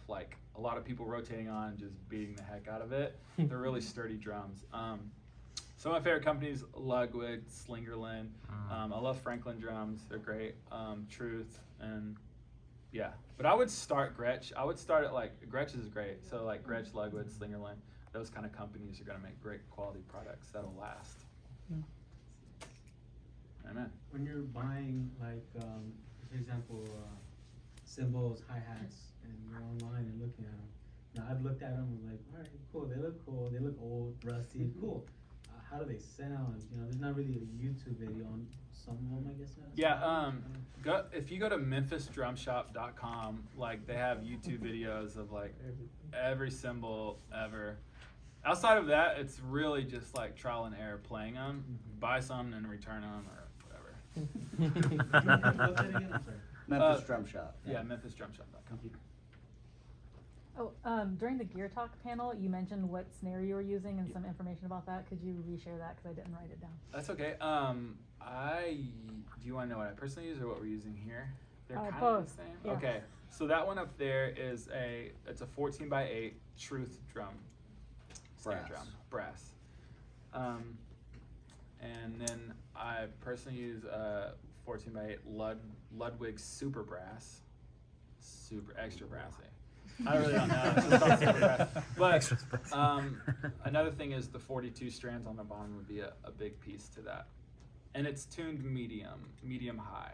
[SPEAKER 2] people rotating on and just beating the heck out of it. They're really sturdy drums. Some of my favorite companies, Ludwig, Slingerland. I love Franklin drums. They're great. Truth, and yeah. But I would start Gretsch. I would start at Gretsch is great. So like Gretsch, Ludwig, Slingerland, those kind of companies are gonna make great quality products that'll last. Amen.
[SPEAKER 12] When you're buying, for example, cymbals, hi-hats, and you're online and looking at them, now I've looked at them and like, all right, cool, they look old, rusty, cool. How do they sound? There's not really a YouTube video on some of them, I guess.
[SPEAKER 2] Yeah, if you go to memphisdrumshop.com, they have YouTube videos of every cymbal ever. Outside of that, it's really just trial and error playing them. Buy some and return them or whatever.
[SPEAKER 1] Memphis Drum Shop.
[SPEAKER 2] Yeah, memphisdrumshop.com.
[SPEAKER 13] Oh, during the Gear Talk panel, you mentioned what snare you were using and some information about that. Could you reshare that? Because I didn't write it down.
[SPEAKER 2] That's okay. Do you want to know what I personally use or what we're using here? They're kind
[SPEAKER 13] both.
[SPEAKER 2] of the same.
[SPEAKER 13] Yeah.
[SPEAKER 2] Okay, so that one up there is it's a 14x8 Truth drum, snare drum, brass. And then I personally use a 14x8 Ludwig Super Brass, super extra brassy. I really don't know. It's just called super brass. But another thing is the 42 strands on the bottom would be a big piece to that. And it's tuned medium high,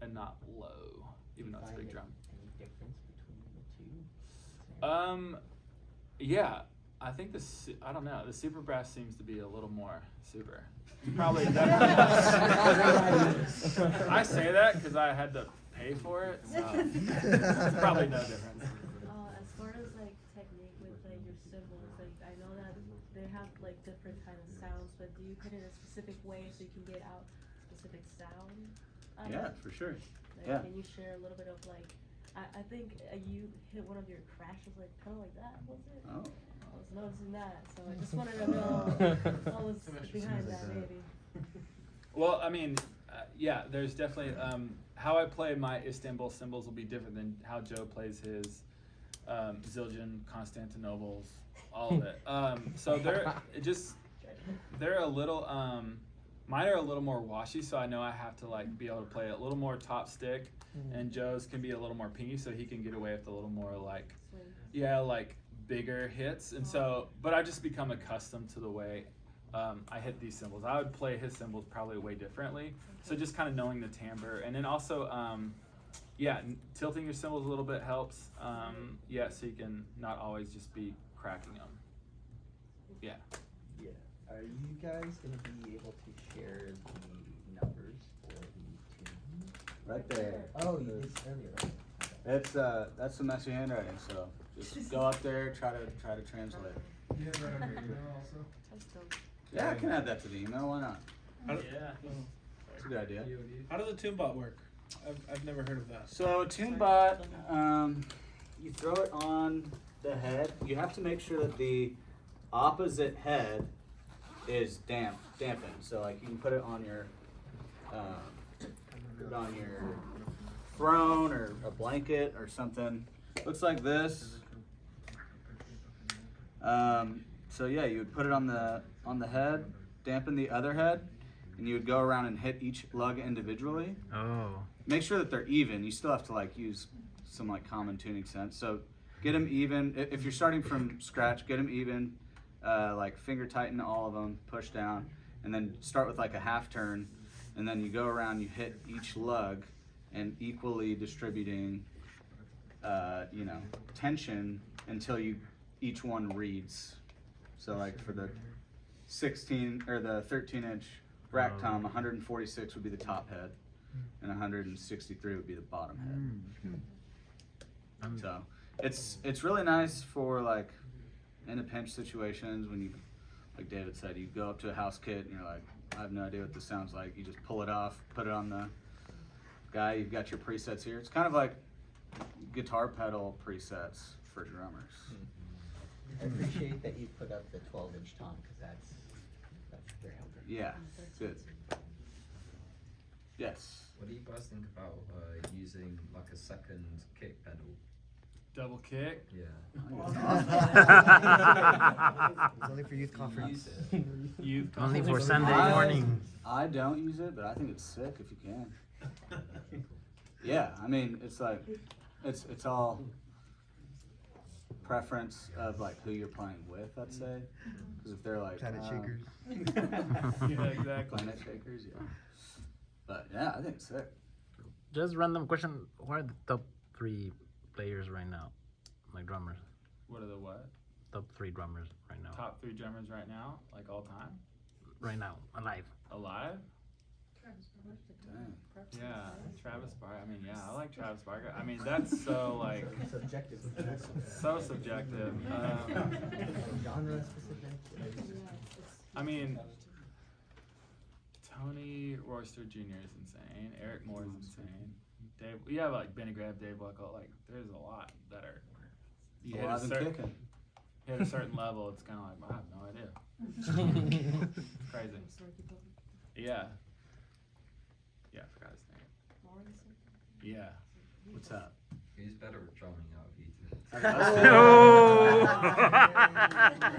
[SPEAKER 2] and not low, even though it's a big drum.
[SPEAKER 5] Any difference between the two?
[SPEAKER 2] Yeah, I think I don't know. The super brass seems to be a little more super. Probably definitely. I say that because I had to pay for it, so it's probably no difference.
[SPEAKER 6] As far as technique with your cymbals, I know that they have different kind of sounds, but do you hit it a specific way so you can get out specific sound?
[SPEAKER 1] Yeah, for sure.
[SPEAKER 6] Can you share a little bit of I think you hit one of your crashes kind of like that, was it?
[SPEAKER 1] Oh.
[SPEAKER 6] I was noticing that, so I just wanted to know what was behind that, maybe.
[SPEAKER 2] Well, I mean, yeah, there's definitely how I play my Istanbul cymbals will be different than how Joe plays his Zildjian, Constantinople's, all of it. So they're a little mine are a little more washy, so I know I have to be able to play a little more top stick, and Joe's can be a little more pingy, so he can get away with a little more bigger hits. And so, but I just become accustomed to the way I hit these cymbals. I would play his cymbals probably way differently. So just kind of knowing the timbre, and then also, tilting your cymbals a little bit helps. So you can not always just be cracking them. Yeah.
[SPEAKER 3] Yeah. Are you guys gonna be able to share the numbers for the tune?
[SPEAKER 1] Right there.
[SPEAKER 3] Oh, you did earlier, right?
[SPEAKER 1] That's the messy handwriting, so just go up there, try to translate.
[SPEAKER 8] You have that on your email also?
[SPEAKER 1] Yeah, I can add that to the email, why not?
[SPEAKER 2] Yeah.
[SPEAKER 1] It's a good idea.
[SPEAKER 10] How does a TuneBot work? I've never heard of that.
[SPEAKER 1] So TuneBot, you throw it on the head. You have to make sure that the opposite head is dampened. So you can put it on your throne or a blanket or something. Looks like this. So yeah, you would put it on the head, dampen the other head, and you would go around and hit each lug individually.
[SPEAKER 7] Oh.
[SPEAKER 1] Make sure that they're even. You still have to use some common tuning sense. So get them even. If you're starting from scratch, get them even. Finger tighten all of them, push down, and then start with a half turn, and then you go around, you hit each lug, and equally distributing, tension until each one reads. So for the 16 or the 13-inch rack tom, 146 would be the top head, and 163 would be the bottom head. So it's really nice for in a pinch situations when you, like David said, you go up to a house kit and you're like, I have no idea what this sounds like. You just pull it off, put it on the guy. You've got your presets here. It's kind of like guitar pedal presets for drummers.
[SPEAKER 3] I appreciate that you put up the 12-inch tom because that's very helpful.
[SPEAKER 1] Yeah, good. Yes.
[SPEAKER 14] What do you guys think about using like a second kick pedal?
[SPEAKER 2] Double kick.
[SPEAKER 14] Yeah.
[SPEAKER 3] It's only for youth conference.
[SPEAKER 2] Youth
[SPEAKER 7] Only for
[SPEAKER 2] conference.
[SPEAKER 7] Sunday morning.
[SPEAKER 1] I don't use it, but I think it's sick if you can. Yeah, I mean, it's like, it's all preference of like who you're playing with, I'd say. Because if they're like
[SPEAKER 3] Planet shakers.
[SPEAKER 2] Yeah, exactly.
[SPEAKER 1] Planet shakers, yeah. But yeah, I think it's sick.
[SPEAKER 7] Just random question. Who are the top 3 players right now? Like drummers.
[SPEAKER 2] What are the what?
[SPEAKER 7] Top 3 drummers right now.
[SPEAKER 2] Top 3 drummers right now, like all time,
[SPEAKER 7] Right now, alive.
[SPEAKER 2] alive.
[SPEAKER 1] Dang.
[SPEAKER 2] Yeah, Travis Barker. I mean, yeah, I like Travis Barker. I mean, that's so like
[SPEAKER 3] Subjective.
[SPEAKER 2] so subjective.
[SPEAKER 3] Genre specific.
[SPEAKER 2] I mean, Tony Royster Jr. is insane. Eric Moore is insane. Dave, you have like Benny Graham, Dave Buckle. Like, there's a lot that are. You hit a
[SPEAKER 1] Alive and
[SPEAKER 2] certain,
[SPEAKER 1] kicking.
[SPEAKER 2] hit a certain level, it's kind of like, I have no idea. Crazy. Yeah. Yeah, I forgot his name. Yeah.
[SPEAKER 1] What's up?
[SPEAKER 14] Who's better at drumming out of you two?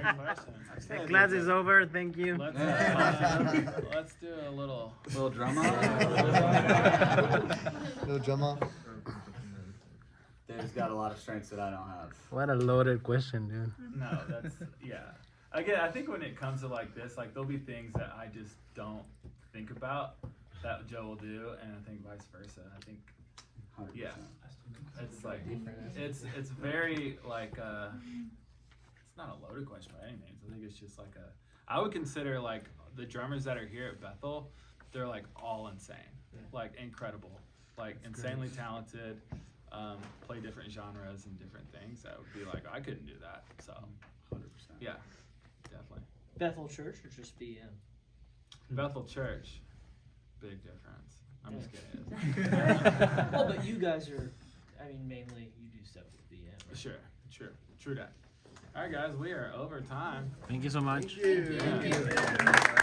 [SPEAKER 2] Great question.
[SPEAKER 7] The class is over. Thank you.
[SPEAKER 2] Let's do a little
[SPEAKER 1] drum off.
[SPEAKER 3] No drum off.
[SPEAKER 1] Dave's got a lot of strengths that I don't have.
[SPEAKER 7] What a loaded question, dude.
[SPEAKER 2] No, that's yeah. Again, I think when it comes to like this, like there'll be things that I just don't think about that Joe will do, and I think vice versa. I think
[SPEAKER 1] 100%.
[SPEAKER 2] yeah, it's like it's very like it's not a loaded question by any means. I think it's just like I would consider like the drummers that are here at Bethel, they're like all insane, like incredible, like insanely talented. Play different genres and different things. That would be like I couldn't do that. So
[SPEAKER 1] 100%.
[SPEAKER 2] yeah, definitely.
[SPEAKER 11] Bethel Church or just BM?
[SPEAKER 2] Bethel Church, big difference. I'm just kidding.
[SPEAKER 11] Well, but you guys are, I mean, mainly you do stuff with BM. Right?
[SPEAKER 2] Sure, true that. All right, guys, we are over time.
[SPEAKER 7] Thank you so much.
[SPEAKER 2] Yeah.